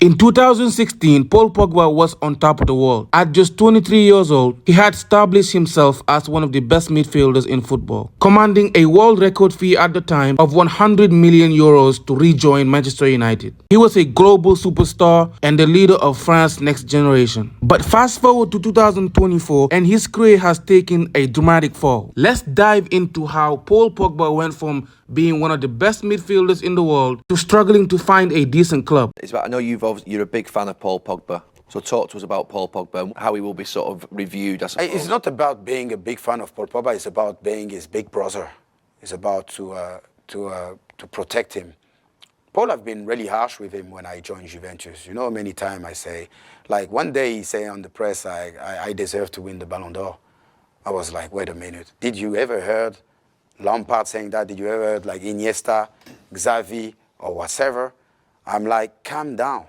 In 2016, Paul Pogba was on top of the world. At just 23 years old, he had established himself as one of the best midfielders in football, commanding a world record fee at the time of 100 million euros to rejoin Manchester United. He was a global superstar and the leader of France's next generation. But fast forward to 2024 and his career has taken a dramatic fall. Let's dive into how Paul Pogba went from being one of the best midfielders in the world to struggling to find a decent club. I know you're a big fan of Paul Pogba. So talk to us about Paul Pogba and how he will be sort of reviewed. I suppose. It's not about being a big fan of Paul Pogba. It's about being his big brother. It's about to protect him. Paul, I've been really harsh with him when I joined Juventus. You know, many times I say, like one day he say on the press, I deserve to win the Ballon d'Or. I was like, wait a minute. Did you ever heard Lampard saying that? Did you ever heard like Iniesta, Xavi, or whatever? I'm like, calm down.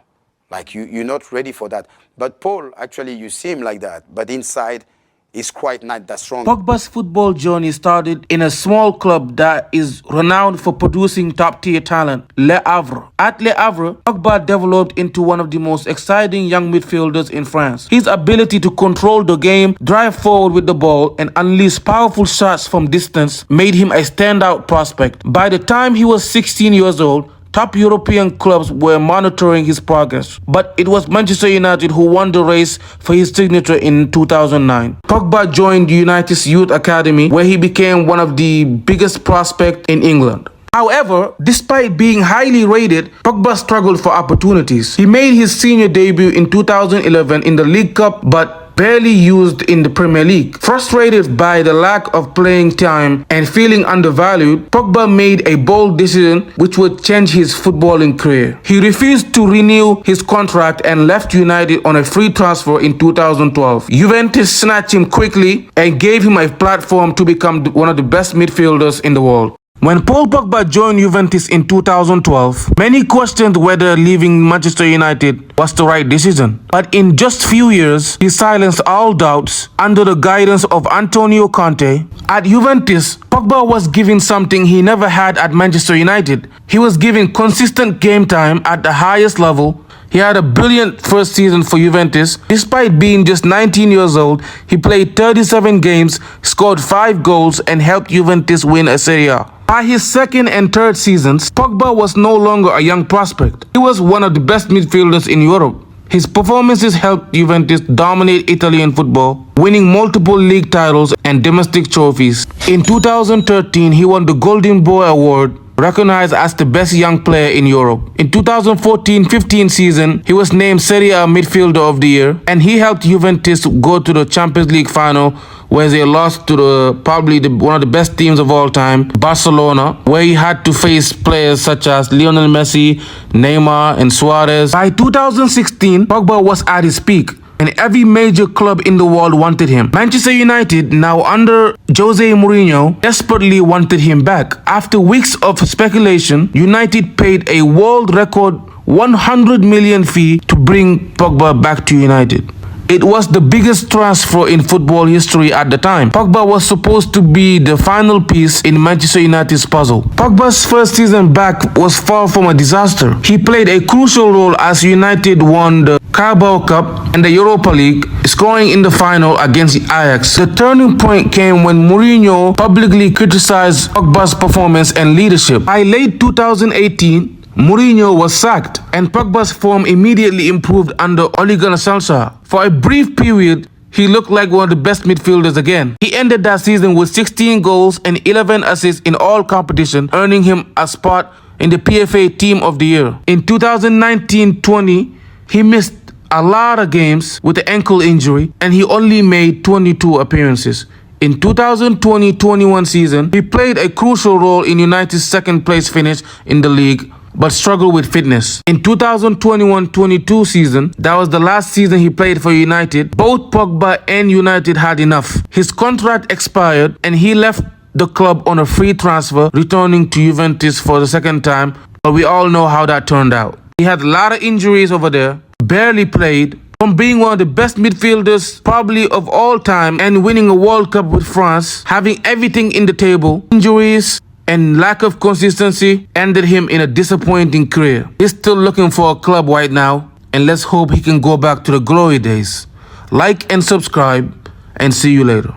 Like you're not ready for that. But Paul, actually, you seem like that. But inside, he's quite not that strong. Pogba's football journey started in a small club that is renowned for producing top-tier talent, Le Havre. At Le Havre, Pogba developed into one of the most exciting young midfielders in France. His ability to control the game, drive forward with the ball, and unleash powerful shots from distance made him a standout prospect. By the time he was 16 years old, top European clubs were monitoring his progress, but it was Manchester United who won the race for his signature in 2009. Pogba joined United's youth academy, where he became one of the biggest prospects in England. However, despite being highly rated, Pogba struggled for opportunities. He made his senior debut in 2011 in the League Cup, but barely used in the Premier League. Frustrated by the lack of playing time and feeling undervalued, Pogba made a bold decision which would change his footballing career. He refused to renew his contract and left United on a free transfer in 2012. Juventus snatched him quickly and gave him a platform to become one of the best midfielders in the world. When Paul Pogba joined Juventus in 2012, many questioned whether leaving Manchester United was the right decision. But in just few years, he silenced all doubts under the guidance of Antonio Conte. At Juventus, Pogba was given something he never had at Manchester United. He was given consistent game time at the highest level. He had a brilliant first season for Juventus. Despite being just 19 years old, he played 37 games, scored 5 goals, and helped Juventus win a Serie A. By his second and third seasons, Pogba was no longer a young prospect. He was one of the best midfielders in Europe. His performances helped Juventus dominate Italian football, winning multiple league titles and domestic trophies. In 2013, he won the Golden Boy Award, recognized as the best young player in Europe. In 2014-15 season, he was named Serie A Midfielder of the Year, and he helped Juventus go to the Champions League final, where they lost to one of the best teams of all time, Barcelona, where he had to face players such as Lionel Messi, Neymar, and Suarez. By 2016, Pogba was at his peak, and every major club in the world wanted him. Manchester United, now under Jose Mourinho, desperately wanted him back. After weeks of speculation, United paid a world record 100 million fee to bring Pogba back to United. It was the biggest transfer in football history at the time. Pogba was supposed to be the final piece in Manchester United's puzzle. Pogba's first season back was far from a disaster. He played a crucial role as United won the Carabao Cup and the Europa League, scoring in the final against Ajax. The turning point came when Mourinho publicly criticized Pogba's performance and leadership. By late 2018, Mourinho was sacked, and Pogba's form immediately improved under Ole Gunnar Solskjaer. For a brief period, he looked like one of the best midfielders again. He ended that season with 16 goals and 11 assists in all competition, earning him a spot in the PFA Team of the Year. In 2019-20, he missed a lot of games with the ankle injury, and he only made 22 appearances. In 2020-21 season, he played a crucial role in United's second place finish in the league, but struggled with fitness. In 2021-22 season, that was the last season he played for United, both Pogba and United had enough. His contract expired and he left the club on a free transfer, returning to Juventus for the second time, but we all know how that turned out. He had a lot of injuries over there, barely played. From being one of the best midfielders probably of all time and winning a World Cup with France, having everything in the table, injuries and lack of consistency ended him in a disappointing career. He's still looking for a club right now, and let's hope he can go back to the glory days. Like and subscribe, and see you later.